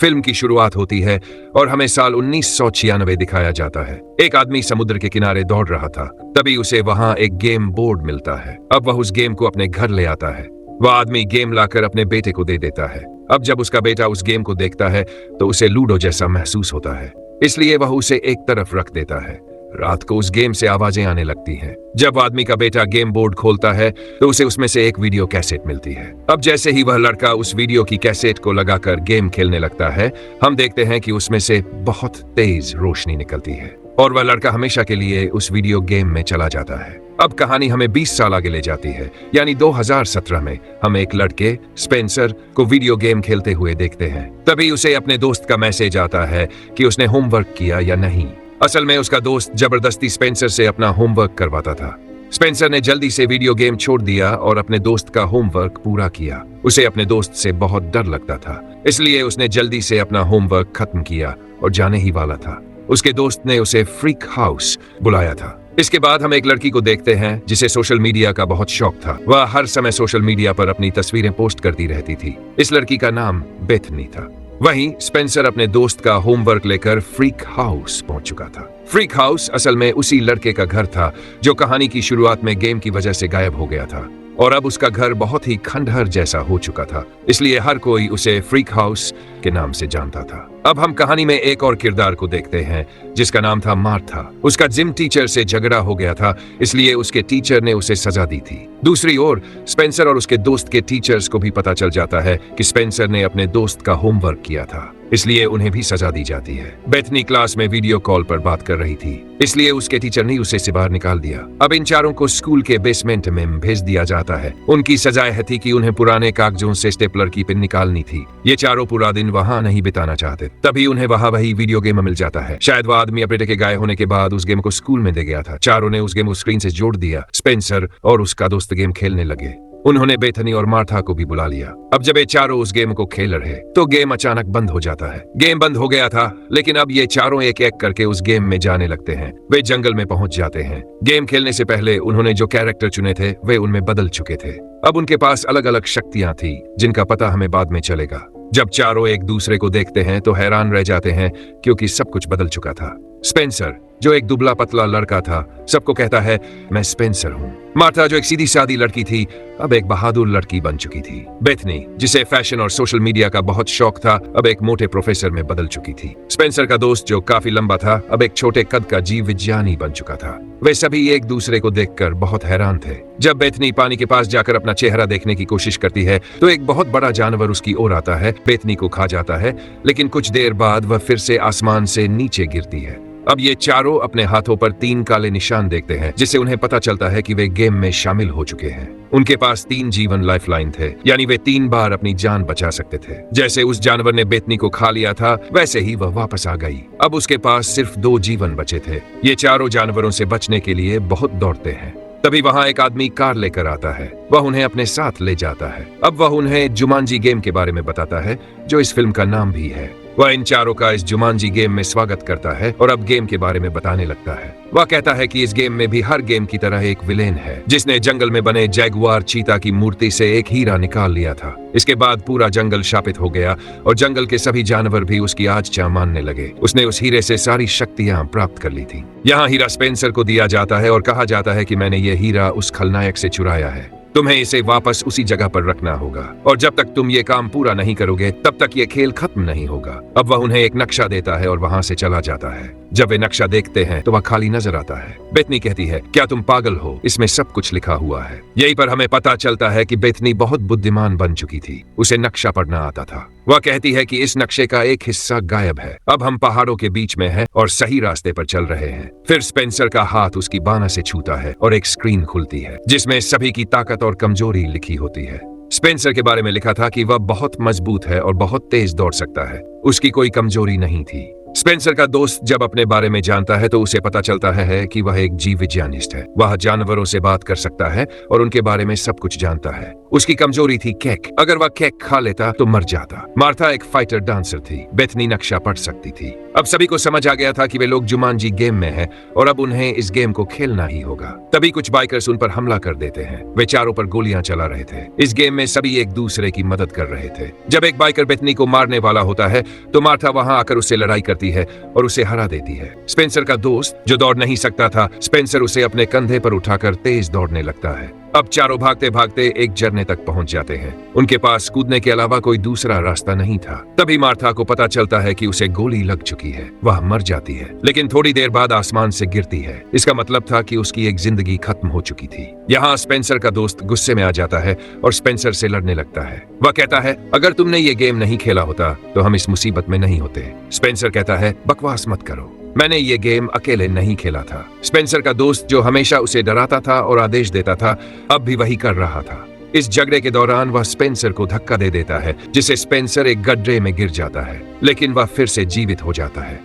Film की शुरुआत होती है और हमें साल 1996 दिखाया जाता है। एक आदमी समुद्र के किनारे दौड़ रहा था, तभी उसे वहां एक गेम बोर्ड मिलता है। अब वह उस गेम को अपने घर ले आता है। वह आदमी गेम लाकर अपने बेटे को दे देता है। अब जब उसका बेटा उस गेम को देखता है तो उसे लूडो जैसा महसूस होता है, इसलिए वह उसे एक तरफ रख देता है। रात को उस गेम से आवाजें आने लगती हैं। जब आदमी का बेटा गेम बोर्ड खोलता है तो उसे उसमें से एक वीडियो कैसेट मिलती है। अब जैसे ही वह लड़का उस वीडियो की कैसेट को लगाकर गेम खेलने लगता है, हम देखते हैं कि उसमें से बहुत तेज रोशनी निकलती है और वह लड़का हमेशा के लिए उस वीडियो गेम में चला जाता है। अब कहानी हमें 20 साल आगे ले जाती है, यानी 2017 में हम एक लड़के स्पेंसर को वीडियो गेम खेलते हुए देखते हैं। तभी उसे अपने दोस्त का मैसेज आता है कि उसने होमवर्क किया या नहीं। असल में उसका दोस्त जबरदस्ती स्पेंसर से अपना होमवर्क करवाता था। स्पेंसर ने जल्दी से वीडियो गेम छोड़ दिया और अपने दोस्त का होमवर्क पूरा किया। उसे अपने दोस्त से बहुत डर लगता था, इसलिए उसने जल्दी से अपना होमवर्क खत्म किया और जाने ही वाला था। उसके दोस्त ने उसे फ्रीक हाउस बुलाया था। इसके बाद हम एक लड़की को देखते हैं जिसे सोशल मीडिया का बहुत शौक था। वह हर समय सोशल मीडिया पर अपनी तस्वीरें पोस्ट करती रहती थी। इस लड़की का नाम बेथनी था। वहीं स्पेंसर अपने दोस्त का होमवर्क लेकर फ्रीक हाउस पहुंच चुका था। फ्रीक हाउस असल में उसी लड़के का घर था जो कहानी की शुरुआत में गेम की वजह से गायब हो गया था, और अब उसका घर बहुत ही खंडहर जैसा हो चुका था, इसलिए हर कोई उसे फ्रीक हाउस के नाम से जानता था। अब हम कहानी में एक और किरदार को देखते हैं जिसका नाम था मार्था। उसका जिम टीचर से झगड़ा हो गया था, इसलिए उसके टीचर ने उसे सजा दी थी। दूसरी ओर स्पेंसर और उसके दोस्त के टीचर्स को भी पता चल जाता है कि स्पेंसर ने अपने दोस्त का होमवर्क किया था, इसलिए उन्हें भी सजा दी जाती है। बेथनी क्लास में वीडियो कॉल पर बात कर रही थी, इसलिए उसके टीचर ने उसे बाहर निकाल दिया। अब इन चारों को स्कूल के बेसमेंट में भेज दिया जाता है। उनकी सजाएं थी कि उन्हें पुराने कागजों से स्टेपलर की पिन निकालनी थी। ये चारों पूरा दिन वहां नहीं बिताना चाहते, तभी उन्हें वहां वही वीडियो गेम मिल जाता है। शायद वह आदमी अपने बेटे के गायब होने के बाद उस गेम को स्कूल में दे गया था। चारों ने उस गेम को स्क्रीन से जोड़ दिया। स्पेंसर और उसका दोस्त गेम खेलने लगे। उन्होंने बेथनी और मार्था को भी बुला लिया। अब जब ये चारों उस गेम को खेल रहे तो गेम अचानक बंद हो जाता है। गेम बंद हो गया था, लेकिन अब ये चारों एक एक करके उस गेम में जाने लगते हैं। वे जंगल में पहुंच जाते हैं। गेम खेलने से पहले उन्होंने जो कैरेक्टर चुने थे वे उनमें बदल चुके थे। अब उनके पास अलग अलग शक्तियां थी जिनका पता हमें बाद में चलेगा। जब चारों एक दूसरे को देखते हैं तो हैरान रह जाते हैं क्योंकि सब कुछ बदल चुका था। स्पेंसर जो एक दुबला पतला लड़का था सबको कहता है मैं स्पेंसर हूँ। मार्था जो एक सीधी सादी लड़की थी अब एक बहादुर लड़की बन चुकी थी। बेथनी जिसे फैशन और सोशल मीडिया का बहुत शौक था अब एक मोटे प्रोफेसर में बदल चुकी थी। स्पेंसर का दोस्त जो काफी लंबा था अब एक छोटे कद का जीव विज्ञानी बन चुका था। वे सभी एक दूसरे को देखकर बहुत हैरान थे। जब बेथनी पानी के पास जाकर अपना चेहरा देखने की कोशिश करती है तो एक बहुत बड़ा जानवर उसकी ओर आता है, बेथनी को खा जाता है, लेकिन कुछ देर बाद वह फिर से आसमान से नीचे गिरती है। अब ये चारों अपने हाथों पर 3 काले निशान देखते हैं, जिससे उन्हें पता चलता है कि वे गेम में शामिल हो चुके हैं। उनके पास 3 जीवन लाइफलाइन थे, यानी वे 3 बार अपनी जान बचा सकते थे। जैसे उस जानवर ने बेथनी को खा लिया था वैसे ही वह वापस आ गई। अब उसके पास सिर्फ 2 जीवन बचे थे। ये चारों जानवरों से बचने के लिए बहुत दौड़ते हैं। तभी वहां एक आदमी कार लेकर आता है। वह उन्हें अपने साथ ले जाता है। अब वह उन्हें जुमांजी गेम के बारे में बताता है जो इस फिल्म का नाम भी है। वह इन चारों का इस जुमांजी गेम में स्वागत करता है और अब गेम के बारे में बताने लगता है। वह कहता है कि इस गेम में भी हर गेम की तरह एक विलेन है जिसने जंगल में बने जैगुआर चीता की मूर्ति से एक हीरा निकाल लिया था। इसके बाद पूरा जंगल शापित हो गया और जंगल के सभी जानवर भी उसकी आज्ञा मानने लगे। उसने उस हीरे से सारी शक्तियां प्राप्त कर ली थी। यहाँ हीरा स्पेंसर को दिया जाता है और कहा जाता है कि मैंने ये हीरा उस खलनायक से चुराया है। तुम्हें इसे वापस उसी जगह पर रखना होगा और जब तक तुम ये काम पूरा नहीं करोगे तब तक ये खेल खत्म नहीं होगा। अब वह उन्हें एक नक्शा देता है और वहां से चला जाता है। जब वे नक्शा देखते हैं तो वह खाली नजर आता है। बेथनी कहती है क्या तुम पागल हो, इसमें सब कुछ लिखा हुआ है। यहीं पर हमें पता चलता है कि बेथनी बहुत बुद्धिमान बन चुकी थी। उसे नक्शा पढ़ना आता था। वह कहती है कि इस नक्शे का एक हिस्सा गायब है। अब हम पहाड़ों के बीच में हैं और सही रास्ते पर चल रहे हैं। फिर स्पेंसर का हाथ उसकी बाना से छूता है और एक स्क्रीन खुलती है जिसमें सभी की ताकत और कमजोरी लिखी होती है। स्पेंसर के बारे में लिखा था कि वह बहुत मजबूत है और बहुत तेज दौड़ सकता है। उसकी कोई कमजोरी नहीं थी। स्पेंसर का दोस्त जब अपने बारे में जानता है तो उसे पता चलता है कि वह एक जीव विज्ञानिस्ट है। वह जानवरों से बात कर सकता है और उनके बारे में सब कुछ जानता है। उसकी कमजोरी थी केक। अगर वह केक खा लेता तो मर जाता। मार्था एक फाइटर डांसर थी। बेथनी नक्शा पढ़ सकती थी। अब सभी को समझ आ गया था कि वे लोग जुमांजी गेम में हैं और अब उन्हें इस गेम को खेलना ही होगा। तभी कुछ बाइकर्स उन पर हमला कर देते हैं। वे चारों पर गोलियां चला रहे थे। इस गेम में सभी एक दूसरे की मदद कर रहे थे। जब एक बाइकर बेथनी को मारने वाला होता है तो मार्था वहां आकर उससे लड़ाई करती है और उसे हरा देती है। स्पेंसर का दोस्त जो दौड़ नहीं सकता था, स्पेंसर उसे अपने कंधे पर उठाकर तेज दौड़ने लगता है। अब चारों भागते भागते एक झरने तक पहुंच जाते हैं। उनके पास कूदने के अलावा कोई दूसरा रास्ता नहीं था। तभी मार्था को पता चलता है कि उसे गोली लग चुकी है। वह मर जाती है, लेकिन थोड़ी देर बाद आसमान से गिरती है। इसका मतलब था कि उसकी एक जिंदगी खत्म हो चुकी थी। यहाँ स्पेंसर का दोस्त गुस्से में आ जाता है और स्पेंसर से लड़ने लगता है। वह कहता है, अगर तुमने ये गेम नहीं खेला होता तो हम इस मुसीबत में नहीं होते। स्पेंसर कहता है, बकवास मत करो, मैंने ये गेम अकेले नहीं खेला था। स्पेंसर का दोस्त जो हमेशा उसे डराता था और आदेश देता था, अब भी वही कर रहा था। इस झगड़े के दौरान वह स्पेंसर को धक्का दे देता है, जिससे स्पेंसर एक गड्ढे में गिर जाता है, लेकिन वह फिर से जीवित हो जाता है।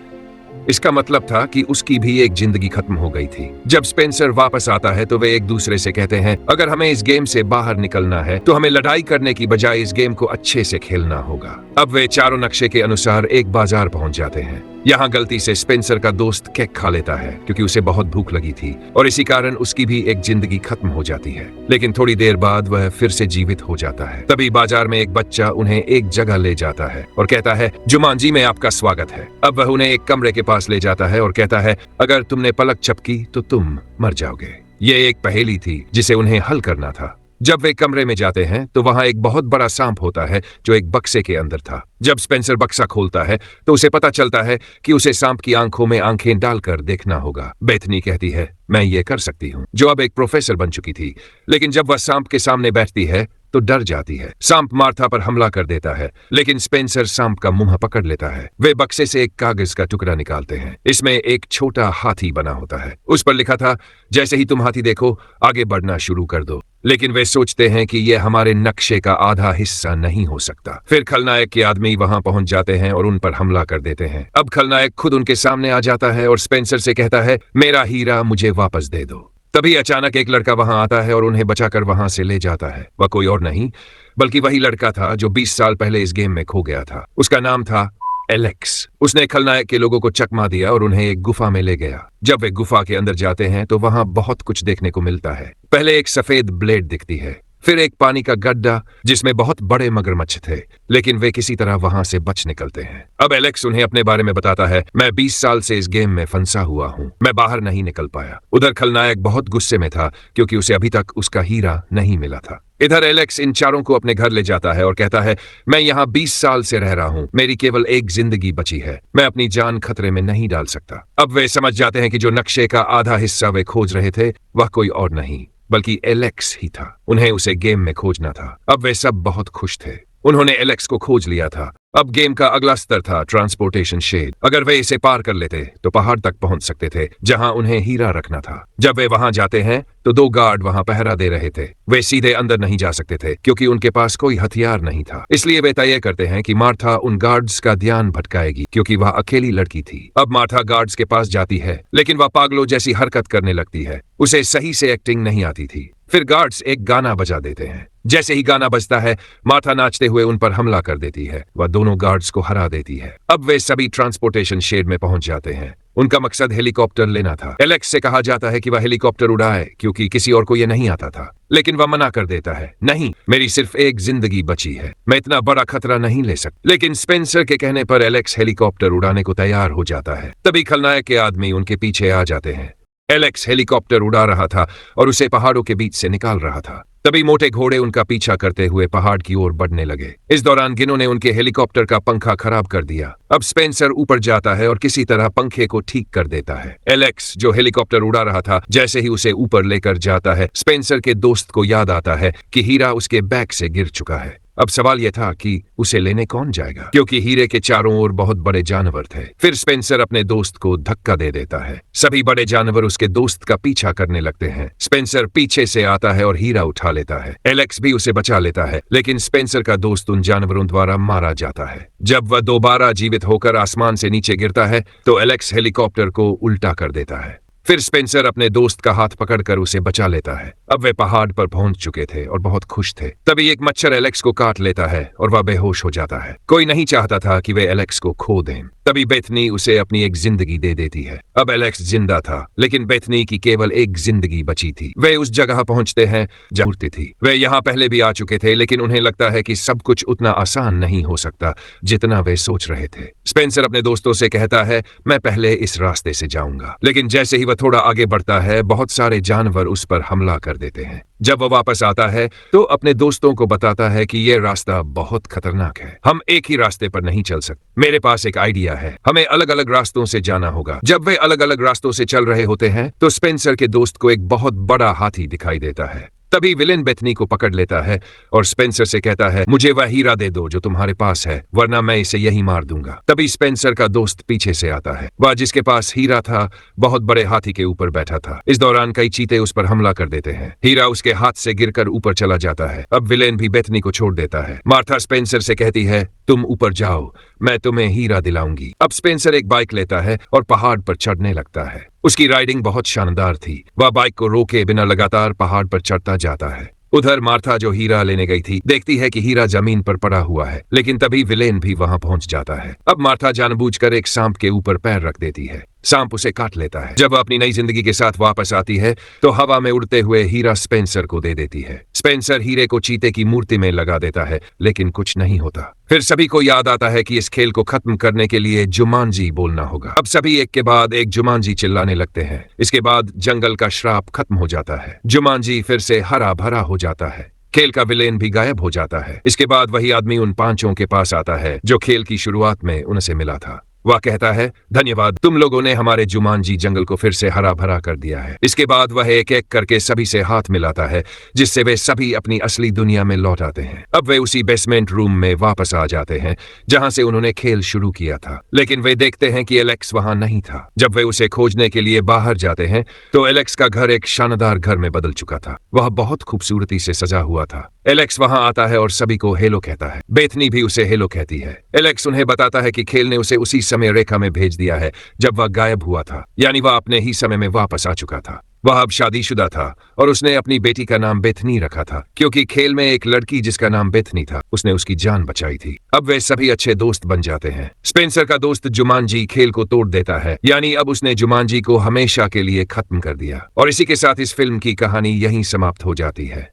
इसका मतलब था कि उसकी भी एक जिंदगी खत्म हो गई थी। जब स्पेंसर वापस आता है तो वे एक दूसरे से कहते हैं, अगर हमें इस गेम से बाहर निकलना है तो हमें लड़ाई करने की बजाय इस गेम को अच्छे से खेलना होगा। अब वे चारों नक्शे के अनुसार एक बाजार पहुंच जाते हैं। यहाँ गलती से स्पेंसर का दोस्त केक खा लेता है क्योंकि उसे बहुत भूख लगी थी और इसी कारण उसकी भी एक जिंदगी खत्म हो जाती है। लेकिन थोड़ी देर बाद वह फिर से जीवित हो जाता है। तभी बाजार में एक बच्चा उन्हें एक जगह ले जाता है और कहता है, जुमांजी में आपका स्वागत है। अब वह उन्हें एक कमरे के पास ले जाता है और कहता है, अगर तुमने पलक झपकी तो तुम मर जाओगे। ये एक पहेली थी जिसे उन्हें हल करना था। जब वे कमरे में जाते हैं तो वहां एक बहुत बड़ा सांप होता है जो एक बक्से के अंदर था। जब स्पेंसर बक्सा खोलता है तो उसे पता चलता है कि उसे सांप की आंखों में आंखें डालकर देखना होगा। बेथनी कहती है, मैं ये कर सकती हूँ, जो अब एक प्रोफेसर बन चुकी थी। लेकिन जब वह सांप के सामने बैठती है तो डर जाती है। सांप मार्था पर हमला कर देता है, लेकिन स्पेंसर सांप का मुंह पकड़ लेता है। वे बक्से से एक कागज का टुकड़ा निकालते हैं। इसमें एक छोटा हाथी बना होता है। उस पर लिखा था, जैसे ही तुम हाथी देखो आगे बढ़ना शुरू कर दो। लेकिन वे सोचते हैं कि यह हमारे नक्शे का आधा हिस्सा नहीं हो सकता। फिर खलनायक के आदमी वहां पहुंच जाते हैं और उन पर हमला कर देते हैं। अब खलनायक खुद उनके सामने आ जाता है और स्पेंसर से कहता है, मेरा हीरा मुझे वापस दे दो। तभी अचानक एक लड़का वहां आता है और उन्हें बचाकर वहां से ले जाता है। वह कोई और नहीं बल्कि वही लड़का था जो 20 साल पहले इस गेम में खो गया था। उसका नाम था एलेक्स। उसने खलनायक के लोगों को चकमा दिया और उन्हें एक गुफा में ले गया। जब वे गुफा के अंदर जाते हैं तो वहां बहुत कुछ देखने को मिलता है। पहले एक सफेद ब्लेड दिखती है, फिर एक पानी का गड्ढा जिसमें बहुत बड़े मगरमच्छ थे, लेकिन वे किसी तरह वहां से बच निकलते हैं। अब एलेक्स उन्हें अपने बारे में बताता है, मैं 20 साल से इस गेम में फंसा हुआ हूँ, मैं बाहर नहीं निकल पाया। उधर खलनायक बहुत गुस्से में था क्योंकि उसे अभी तक उसका हीरा नहीं मिला था। इधर एलेक्स इन चारों को अपने घर ले जाता है और कहता है, मैं यहाँ 20 साल से रह रहा हूँ, मेरी केवल एक जिंदगी बची है, मैं अपनी जान खतरे में नहीं डाल सकता। अब वे समझ जाते हैं कि जो नक्शे का आधा हिस्सा वे खोज रहे थे वह कोई और नहीं बल्कि एलेक्स ही था। उन्हें उसे गेम में खोजना था। अब वे सब बहुत खुश थे। उन्होंने एलेक्स को खोज लिया था। अब गेम का अगला स्तर था ट्रांसपोर्टेशन शेड। अगर वे इसे पार कर लेते तो पहाड़ तक पहुंच सकते थे जहां उन्हें हीरा रखना था। जब वे वहां जाते हैं तो 2 गार्ड वहां पहरा दे रहे थे। वे सीधे अंदर नहीं जा सकते थे क्योंकि उनके पास कोई हथियार नहीं था। इसलिए वे तय करते हैं कि मार्था उन गार्ड्स का ध्यान भटकाएगी क्योंकि वह अकेली लड़की थी। अब मार्था गार्ड्स के पास जाती है, लेकिन वह पागलों जैसी हरकत करने लगती है। उसे सही से एक्टिंग नहीं आती थी। फिर गार्ड्स एक गाना बजा देते हैं। जैसे ही गाना बजता है, मार्था नाचते हुए उन पर हमला कर देती है। वह दोनों गार्ड्स को हरा देती है। अब वे सभी ट्रांसपोर्टेशन शेड में पहुंच जाते हैं। उनका मकसद हेलीकॉप्टर लेना था। एलेक्स से कहा जाता है कि वह हेलीकॉप्टर उड़ाए क्योंकि किसी और को यह नहीं आता था, लेकिन वह मना कर देता है, नहीं, मेरी सिर्फ एक जिंदगी बची है, मैं इतना बड़ा खतरा नहीं ले सकता। लेकिन स्पेंसर के कहने पर एलेक्स हेलीकॉप्टर उड़ाने को तैयार हो जाता है। तभी खलनायक के आदमी उनके पीछे आ जाते हैं। एलेक्स हेलीकॉप्टर उड़ा रहा था और उसे पहाड़ों के बीच से निकाल रहा था। तभी मोटे घोड़े उनका पीछा करते हुए पहाड़ की ओर बढ़ने लगे। इस दौरान गिनों ने उनके हेलीकॉप्टर का पंखा खराब कर दिया। अब स्पेंसर ऊपर जाता है और किसी तरह पंखे को ठीक कर देता है। एलेक्स जो हेलीकॉप्टर उड़ा रहा था, जैसे ही उसे ऊपर लेकर जाता है, स्पेंसर के दोस्त को याद आता है कि हीरा उसके बैग से गिर चुका है। अब सवाल यह था कि उसे लेने कौन जाएगा, क्योंकि हीरे के चारों ओर बहुत बड़े जानवर थे। फिर स्पेंसर अपने दोस्त को धक्का दे देता है। सभी बड़े जानवर उसके दोस्त का पीछा करने लगते हैं। स्पेंसर पीछे से आता है और हीरा उठा लेता है। एलेक्स भी उसे बचा लेता है, लेकिन स्पेंसर का दोस्त उन जानवरों द्वारा मारा जाता है। जब वह दोबारा जीवित होकर आसमान से नीचे गिरता है तो एलेक्स हेलीकॉप्टर को उल्टा कर देता है। फिर स्पेंसर अपने दोस्त का हाथ पकड़कर उसे बचा लेता है। अब वे पहाड़ पर पहुंच चुके थे और बहुत खुश थे। तभी एक मच्छर एलेक्स को काट लेता है और वह बेहोश हो जाता है। कोई नहीं चाहता था कि वे एलेक्स को खो दें। तभी बेथनी उसे अपनी एक जिंदगी दे देती है। अब एलेक्स जिंदा था, लेकिन बेथनी की केवल एक जिंदगी बची थी। वे उस जगह पहुंचते हैं जहां मूर्ति थी। वे यहाँ पहले भी आ चुके थे, लेकिन उन्हें लगता है कि सब कुछ उतना आसान नहीं हो सकता जितना वे सोच रहे थे। स्पेंसर अपने दोस्तों से कहता है, मैं पहले इस रास्ते से जाऊंगा। लेकिन जैसे ही वह थोड़ा आगे बढ़ता है, बहुत सारे जानवर उस पर हमला कर देते हैं। जब वह वापस आता है तो अपने दोस्तों को बताता है कि यह रास्ता बहुत खतरनाक है। हम एक ही रास्ते पर नहीं चल सकते। मेरे पास एक आइडिया है, हमें अलग अलग रास्तों से जाना होगा। जब वे अलग अलग रास्तों से चल रहे होते हैं तो स्पेंसर के दोस्त को एक बहुत बड़ा हाथी दिखाई देता है। तभी विलेन बेथनी को पकड़ लेता है और स्पेंसर से कहता है, मुझे वह हीरा दे दो जो तुम्हारे पास है, वरना मैं इसे यही मार दूंगा। तभी स्पेंसर का दोस्त पीछे से आता है। वह जिसके पास हीरा था बहुत बड़े हाथी के ऊपर बैठा था। इस दौरान कई चीते उस पर हमला कर देते हैं। हीरा उसके हाथ से गिरकर ऊपर चला जाता है। अब विलेन भी बेथनी को छोड़ देता है। मार्था स्पेंसर से कहती है, तुम ऊपर जाओ, मैं तुम्हें हीरा दिलाऊंगी। अब स्पेंसर एक बाइक लेता है और पहाड़ पर चढ़ने लगता है। उसकी राइडिंग बहुत शानदार थी। वह बाइक को रोके बिना लगातार पहाड़ पर चढ़ता जाता है। उधर मार्था जो हीरा लेने गई थी, देखती है कि हीरा जमीन पर पड़ा हुआ है, लेकिन तभी विलेन भी वहां पहुंच जाता है। अब मार्था जानबूझकर एक सांप के ऊपर पैर रख देती है। सांप उसे काट लेता है। जब वह अपनी नई जिंदगी के साथ वापस आती है तो हवा में उड़ते हुए हीरा स्पेंसर को दे देती है। स्पेंसर हीरे को चीते की मूर्ति में लगा देता है, लेकिन कुछ नहीं होता। फिर सभी को याद आता है कि इस खेल को खत्म करने के लिए जुमांजी बोलना होगा। अब सभी एक के बाद एक जुमांजी चिल्लाने लगते हैं। इसके बाद जंगल का श्राप खत्म हो जाता है। जुमांजी फिर से हरा भरा हो जाता है। खेल का विलेन भी गायब हो जाता है। इसके बाद वही आदमी उन पांचों के पास आता है जो खेल की शुरुआत में उनसे मिला था। वह कहता है, धन्यवाद, तुम लोगों ने हमारे जुमांजी जंगल को फिर से हरा भरा कर दिया है। इसके बाद वह एक एक करके सभी से हाथ मिलाता है, जिससे वे सभी अपनी असली दुनिया में लौट आते हैं। अब वे उसी बेसमेंट रूम में वापस आ जाते हैं जहां से उन्होंने खेल शुरू किया था, लेकिन वे देखते हैं कि एलेक्स वहां नहीं था। जब वे उसे खोजने के लिए बाहर जाते हैं तो एलेक्स का घर एक शानदार घर में बदल चुका था। वह बहुत खूबसूरती से सजा हुआ था। एलेक्स वहां आता है और सभी को हेलो कहता है। बेथनी भी उसे हेलो कहती है। एलेक्स उन्हें बताता है कि खेल ने उसे उसी समय रेखा में भेज दिया है जब वह गायब हुआ था, यानी वह अपने ही समय में वापस आ चुका था। वह अब शादीशुदा था और उसने अपनी बेटी का नाम बेथनी रखा था, क्योंकि खेल में एक लड़की जिसका नाम बेथनी था, उसने उसकी जान बचाई थी। अब वे सभी अच्छे दोस्त बन जाते हैं। स्पेंसर का दोस्त जुमांजी खेल को तोड़ देता है, यानी अब उसने जुमांजी को हमेशा के लिए खत्म कर दिया। और इसी के साथ इस फिल्म की कहानी यहीं समाप्त हो जाती है।